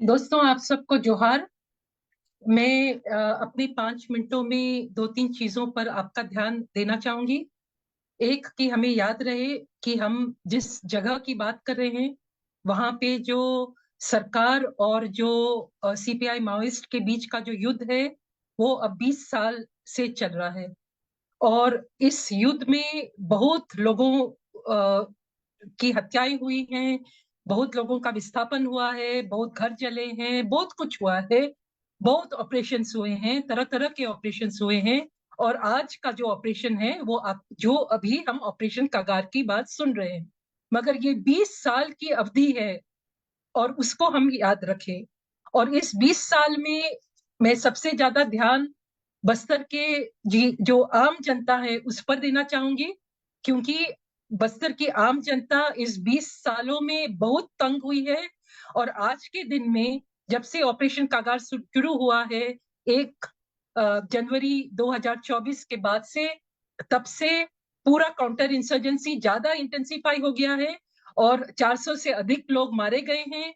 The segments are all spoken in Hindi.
दोस्तों, आप सबको जोहार। मैं अपने 5 मिनटों में दो तीन चीजों पर आपका ध्यान देना चाहूंगी। एक, कि हमें याद रहे कि हम जिस जगह की बात कर रहे हैं वहां पे जो सरकार और जो सीपीआई माओइस्ट के बीच का जो युद्ध है वो अब 20 साल से चल रहा है। और इस युद्ध में बहुत लोगों की हत्याएं हुई हैं, बहुत लोगों का विस्थापन हुआ है, बहुत घर जले हैं, बहुत कुछ हुआ है, बहुत ऑपरेशंस हुए हैं, तरह तरह के ऑपरेशंस हुए हैं। और आज का जो ऑपरेशन है वो जो अभी हम ऑपरेशन कगार की बात सुन रहे हैं, मगर ये 20 साल की अवधि है और उसको हम याद रखें। और इस 20 साल में मैं सबसे ज्यादा ध्यान बस्तर के जी जो आम जनता है उस पर देना चाहूंगी, क्योंकि बस्तर की आम जनता इस 20 सालों में बहुत तंग हुई है। और आज के दिन में, जब से ऑपरेशन कागार शुरू हुआ है, 1 जनवरी 2024 के बाद से, तब से पूरा काउंटर इंसर्जेंसी ज्यादा इंटेंसिफाई हो गया है और 400 से अधिक लोग मारे गए हैं।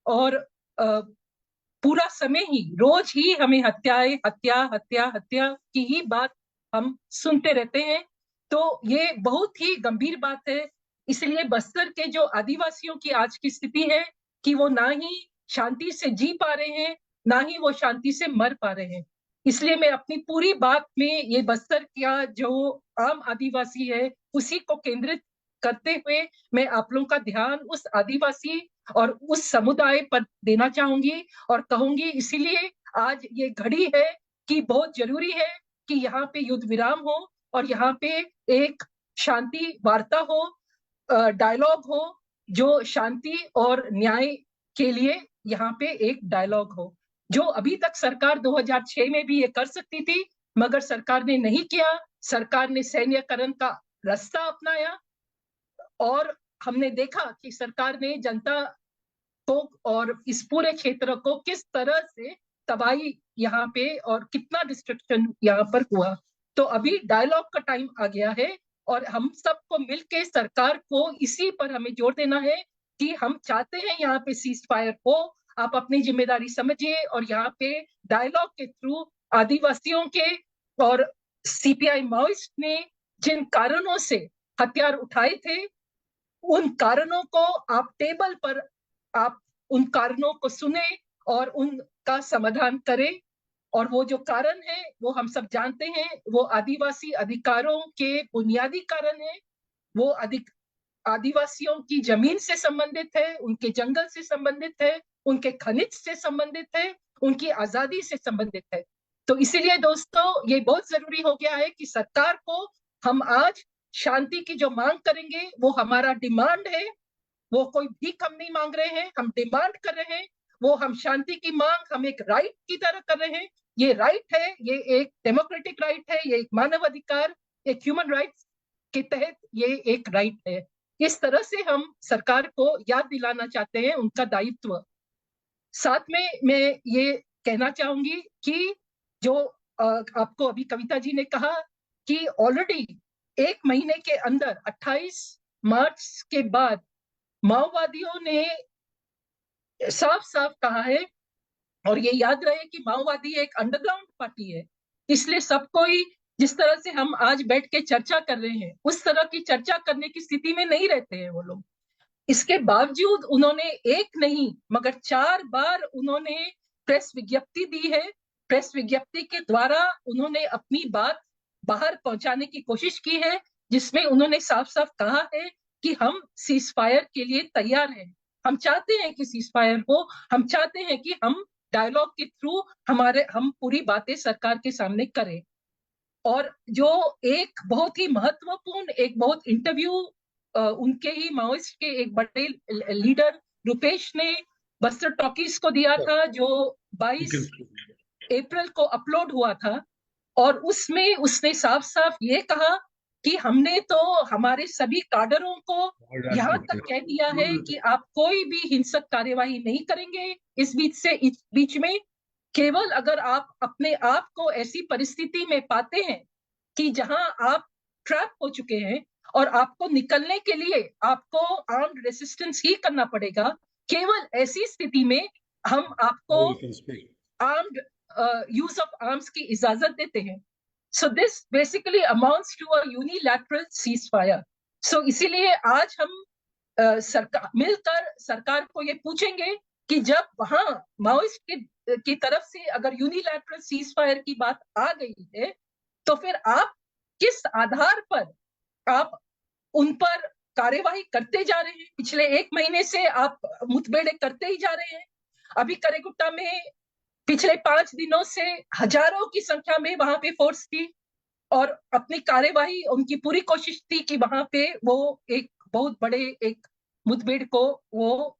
और पूरा समय ही, रोज ही हमें हत्याएं, हत्या हत्या हत्या की ही बात हम सुनते रहते हैं। तो ये बहुत ही गंभीर बात है। इसलिए बस्तर के जो आदिवासियों की आज की स्थिति है कि वो ना ही शांति से जी पा रहे हैं, ना ही वो शांति से मर पा रहे हैं। इसलिए मैं अपनी पूरी बात में ये बस्तर का जो आम आदिवासी है उसी को केंद्रित करते हुए मैं आप लोगों का ध्यान उस आदिवासी और उस समुदाय पर देना चाहूंगी और कहूंगी। इसीलिए आज ये घड़ी है कि बहुत जरूरी है कि यहाँ पे युद्ध विराम हो और यहाँ पे एक शांति वार्ता हो, डायलॉग हो, जो शांति और न्याय के लिए यहाँ पे एक डायलॉग हो। जो अभी तक सरकार 2006 में भी ये कर सकती थी, मगर सरकार ने नहीं किया। सरकार ने सैन्यकरण का रास्ता अपनाया और हमने देखा कि सरकार ने जनता को और इस पूरे क्षेत्र को किस तरह से तबाही यहाँ पे और कितना डिस्ट्रक्शन यहाँ पर हुआ। तो अभी डायलॉग का टाइम आ गया है और हम सबको मिलके सरकार को इसी पर हमें जोर देना है कि हम चाहते हैं यहाँ पे सीज फायर हो। आप अपनी जिम्मेदारी समझिए और यहाँ पे डायलॉग के थ्रू आदिवासियों के और सीपीआई माओइस्ट ने जिन कारणों से हथियार उठाए थे, उन कारणों को आप टेबल पर, आप उन कारणों को सुने और उनका समाधान करें। और वो जो कारण है वो हम सब जानते हैं, वो आदिवासी अधिकारों के बुनियादी कारण है। वो आदिवासियों की जमीन से संबंधित है, उनके जंगल से संबंधित है, उनके खनिज से संबंधित है, उनकी आजादी से संबंधित है। तो इसीलिए दोस्तों, ये बहुत जरूरी हो गया है कि सरकार को हम आज शांति की जो मांग करेंगे वो हमारा डिमांड है। वो कोई भीख हम नहीं मांग रहे हैं, हम डिमांड कर रहे हैं। वो हम शांति की मांग हम एक राइट की तरह कर रहे हैं। ये राइट है, ये एक डेमोक्रेटिक राइट है, ये एक मानव अधिकार, एक ह्यूमन राइट्स के तहत ये एक राइट है। इस तरह से हम सरकार को याद दिलाना चाहते हैं उनका दायित्व। साथ में मैं ये कहना चाहूंगी कि जो आपको अभी कविता जी ने कहा कि ऑलरेडी 1 महीने के अंदर 28 मार्च के बाद माओवादियों ने साफ साफ कहा है। और ये याद रहे कि माओवादी एक अंडरग्राउंड पार्टी है, इसलिए सबको ही, जिस तरह से हम आज बैठ के चर्चा कर रहे हैं उस तरह की चर्चा करने की स्थिति में नहीं रहते हैं वो लोग। इसके बावजूद उन्होंने एक नहीं मगर 4 बार उन्होंने प्रेस विज्ञप्ति दी है। प्रेस विज्ञप्ति के द्वारा उन्होंने अपनी बात बाहर पहुंचाने की कोशिश की है, जिसमें उन्होंने साफ साफ कहा है कि हम सीज फायर के लिए तैयार हैं। हम चाहते हैं कि सीज फायर हो, हम चाहते हैं कि हम डायलॉग के थ्रू हम पूरी बातें सरकार के सामने करें। और जो एक बहुत ही महत्वपूर्ण, एक बहुत इंटरव्यू उनके ही माओइस्ट के एक बड़े लीडर रुपेश ने बस्टर टॉकीज को दिया था, जो 22 अप्रैल को अपलोड हुआ था। और उसमें उसने साफ साफ ये कहा कि हमने तो हमारे सभी काडरों को यहाँ तक कह दिया है कि आप कोई भी हिंसक कार्यवाही नहीं करेंगे इस बीच में। केवल अगर आप अपने आप को ऐसी परिस्थिति में पाते हैं कि जहां आप ट्रैप हो चुके हैं और आपको निकलने के लिए आपको आर्म्ड रेसिस्टेंस ही करना पड़ेगा, केवल ऐसी स्थिति में हम आपको आर्म्ड यूज ऑफ आर्म्स की इजाजत देते हैं. So this basically amounts to a unilateral ceasefire. So इसीलिए आज हम मिलकर सरकार को ये पूछेंगे कि जब वहां माओइस्ट की तरफ से अगर यूनिलैटरल सीजफायर की बात आ गई है, तो फिर आप किस आधार पर आप उन पर कार्यवाही करते जा रहे हैं? पिछले 1 महीने से आप मुठभेड़ करते ही जा रहे हैं. अभी करेगुट्टा में पिछले 5 दिनों से हजारों की संख्या में वहां पे फोर्स थी और अपनी कार्यवाही उनकी पूरी कोशिश थी कि वहां पे वो एक बहुत बड़े एक मुठभेड़ को वो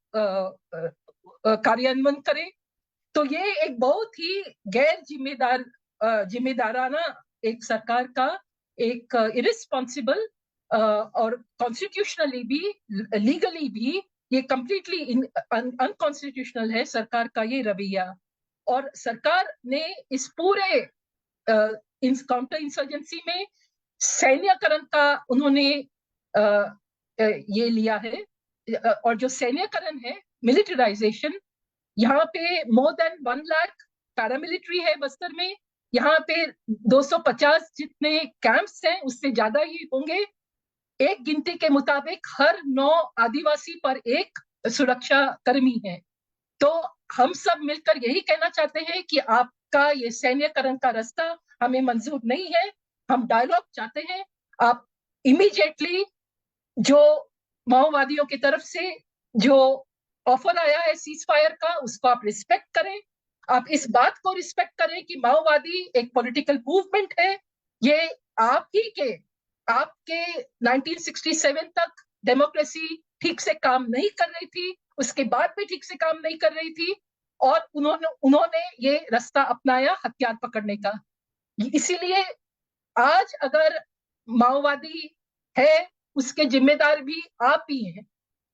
कार्यान्वयन करे. तो ये एक बहुत ही गैर जिम्मेदाराना एक सरकार का एक इरिस्पॉन्सिबल और कॉन्स्टिट्यूशनली भी लीगली भी ये कंप्लीटली अनकॉन्स्टिट्यूशनल है सरकार का ये रवैया. और सरकार ने इस पूरे काउंटर इंसर्जेंसी में सैन्यकरण का उन्होंने ये लिया है. और जो सैन्यकरण है, मिलिटराइजेशन, यहाँ पे मोर देन 1 लाख पैरामिलिट्री है बस्तर में. यहाँ पे 250 जितने कैंप्स हैं, उससे ज्यादा ही होंगे. एक गिनती के मुताबिक हर 9 आदिवासी पर एक सुरक्षा कर्मी है. तो हम सब मिलकर यही कहना चाहते हैं कि आपका ये सैन्यकरण का रास्ता हमें मंजूर नहीं है. हम डायलॉग चाहते हैं. आप इमीडिएटली जो माओवादियों की तरफ से जो ऑफर आया है सीज फायर का, उसको आप रिस्पेक्ट करें. आप इस बात को रिस्पेक्ट करें कि माओवादी एक पॉलिटिकल मूवमेंट है. ये आपके 1967 तक डेमोक्रेसी ठीक से काम नहीं कर रही थी, उसके बाद भी ठीक से काम नहीं कर रही थी, और उन्होंने ये रास्ता अपनाया हथियार पकड़ने का. इसीलिए आज अगर माओवादी है, उसके जिम्मेदार भी आप ही हैं.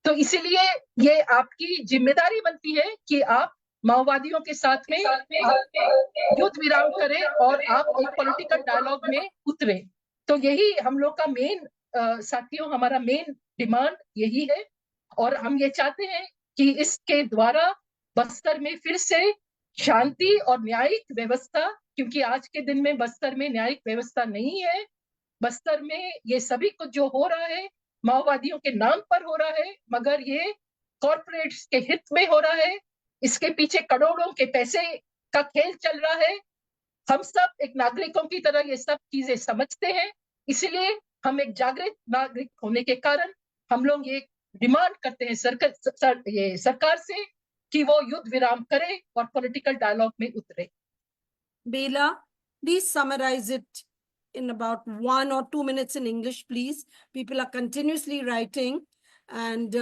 तो इसीलिए ये आपकी जिम्मेदारी बनती है कि आप माओवादियों के साथ में युद्ध विराम करें और आप एक पॉलिटिकल डायलॉग में उतरे. तो यही हम लोग का मेन साथियों, हमारा मेन डिमांड यही है. और हम ये चाहते हैं कि इसके द्वारा बस्तर में फिर से शांति और न्यायिक व्यवस्था, क्योंकि आज के दिन में बस्तर में न्यायिक व्यवस्था नहीं है. बस्तर में ये सभी कुछ जो हो रहा है माओवादियों के नाम पर हो रहा है, मगर ये कॉर्पोरेट्स के हित में हो रहा है. इसके पीछे करोड़ों के पैसे का खेल चल रहा है. हम सब एक नागरिकों की तरह ये सब चीजें समझते हैं. इसलिए हम एक जागृत नागरिक होने के कारण हम लोग ये डिमांड करते हैं सरकार से कि वो युद्ध विराम करे और पॉलिटिकल डायलॉग में उतरे. Bela, please summarize it in about 1 or 2 minutes in English, please. People are continuously writing. And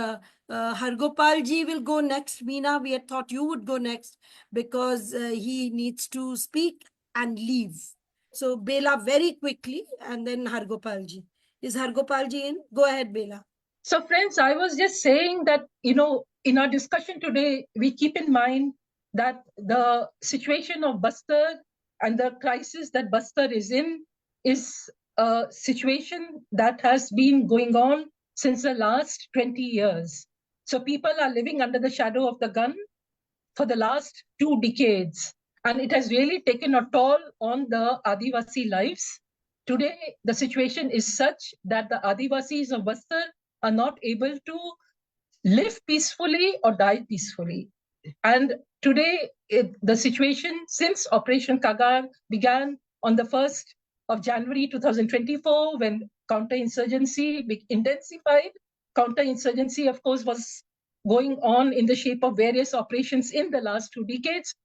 Hargopal ji will go next. Meena, we had thought you would go next because he needs to speak and leave. So Bela, very quickly, and then Hargopal ji. Is Hargopal ji in? Go ahead, Bela. So friends, I was just saying that, in our discussion today, we keep in mind that the situation of Bastar and the crisis that Bastar is in is a situation that has been going on since the last 20 years. So people are living under the shadow of the gun for the last 2 decades. And it has really taken a toll on the Adivasi lives. Today, the situation is such that the Adivasis of Bastar are not able to live peacefully or die peacefully. And today, the situation since Operation Kagar began on the 1st of January 2024, when counterinsurgency intensified. Counterinsurgency, of course, was going on in the shape of various operations in the last 2 decades,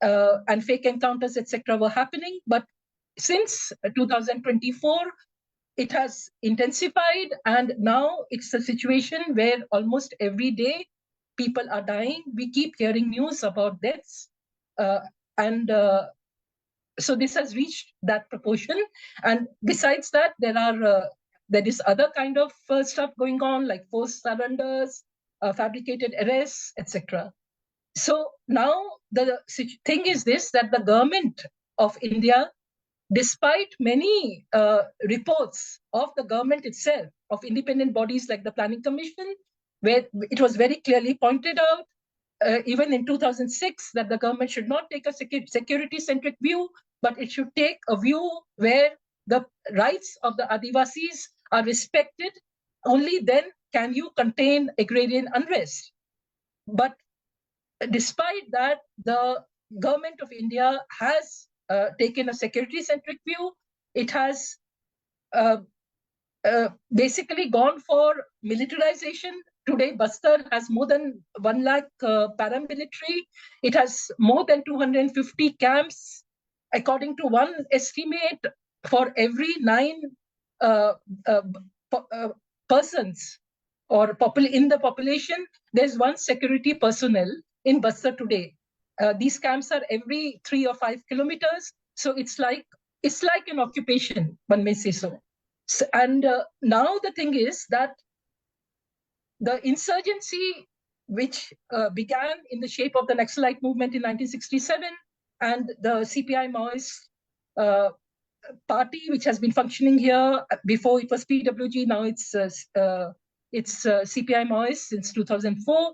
and fake encounters, etc., were happening. But since 2024, it has intensified, and now it's a situation where almost every day people are dying. We keep hearing news about deaths, and so this has reached that proportion. And besides that, there is other kind of stuff going on, like forced surrenders, fabricated arrests, etc. So now the thing is this, that the government of India, despite many reports of the government itself, of independent bodies like the Planning Commission, where it was very clearly pointed out even in 2006, that the government should not take a security-centric view, but it should take a view where the rights of the Adivasis are respected. Only then can you contain agrarian unrest. But despite that, the government of India has taken a security-centric view. It has basically gone for militarization. Today, Bastar has more than 1 lakh paramilitary. It has more than 250 camps. According to one estimate, for every 9 persons or in the population, there's one security personnel in Bastar today. These camps are every 3 or 5 kilometers. So it's like an occupation, one may say so. And now the thing is that the insurgency, which began in the shape of the Naxalite movement in 1967, and the CPI Maoist party, which has been functioning here before it was PWG, now it's CPI Maoist since 2004.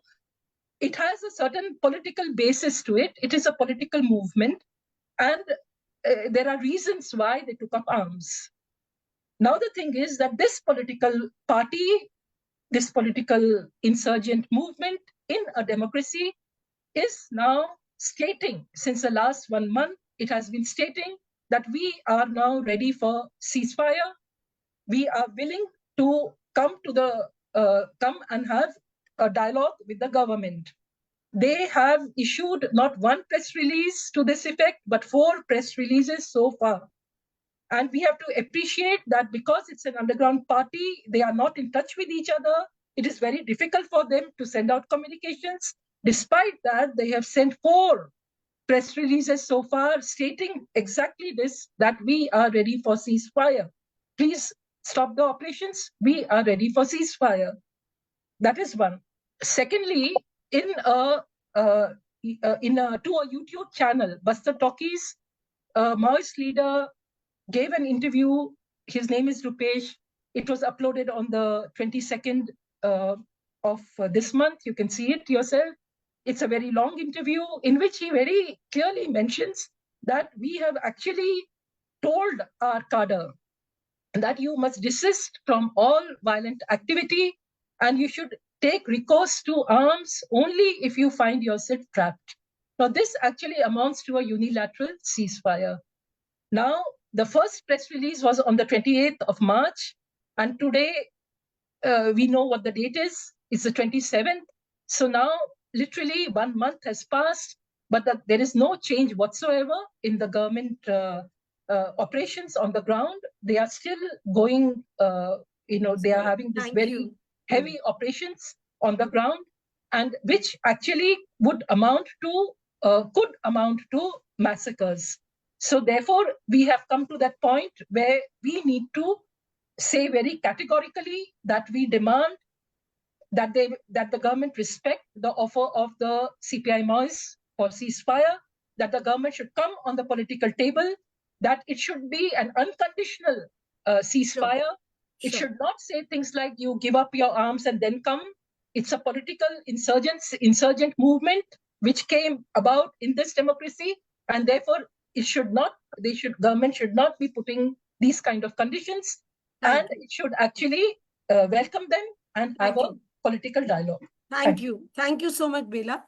It has a certain political basis to it. It is a political movement, and there are reasons why they took up arms. Now the thing is that this political party, this political insurgent movement in a democracy is now stating, since the last 1 month, it has been stating that we are now ready for ceasefire. We are willing to come and have a dialogue with the government. They have issued not 1 press release to this effect, but 4 press releases so far. And we have to appreciate that because it's an underground party, they are not in touch with each other. It is very difficult for them to send out communications. Despite that, they have sent 4 press releases so far stating exactly this, that we are ready for ceasefire. Please stop the operations. We are ready for ceasefire. That is one. Secondly, to a YouTube channel, Bastar Talkies, Maoist leader gave an interview. His name is Rupesh. It was uploaded on the 22nd of this month. You can see it yourself. It's a very long interview in which he very clearly mentions that we have actually told our cadre that you must desist from all violent activity and you should take recourse to arms only if you find yourself trapped. Now, this actually amounts to a unilateral ceasefire. Now, the first press release was on the 28th of March, and today we know what the date is. It's the 27th. So now, literally 1 month has passed, but there is no change whatsoever in the government operations on the ground. They are still going, they are having this very heavy operations on the ground, and which actually would amount to, could amount to massacres. So therefore, we have come to that point where we need to say very categorically that we demand that the government respect the offer of the CPI Maoists for ceasefire, that the government should come on the political table, that it should be an unconditional ceasefire. Sure. It should not say things like you give up your arms and then come. It's a political insurgent movement which came about in this democracy, and therefore government should not be putting these kind of conditions, and it should actually welcome them and have a political dialogue. Thank you. Thank you so much, Bela.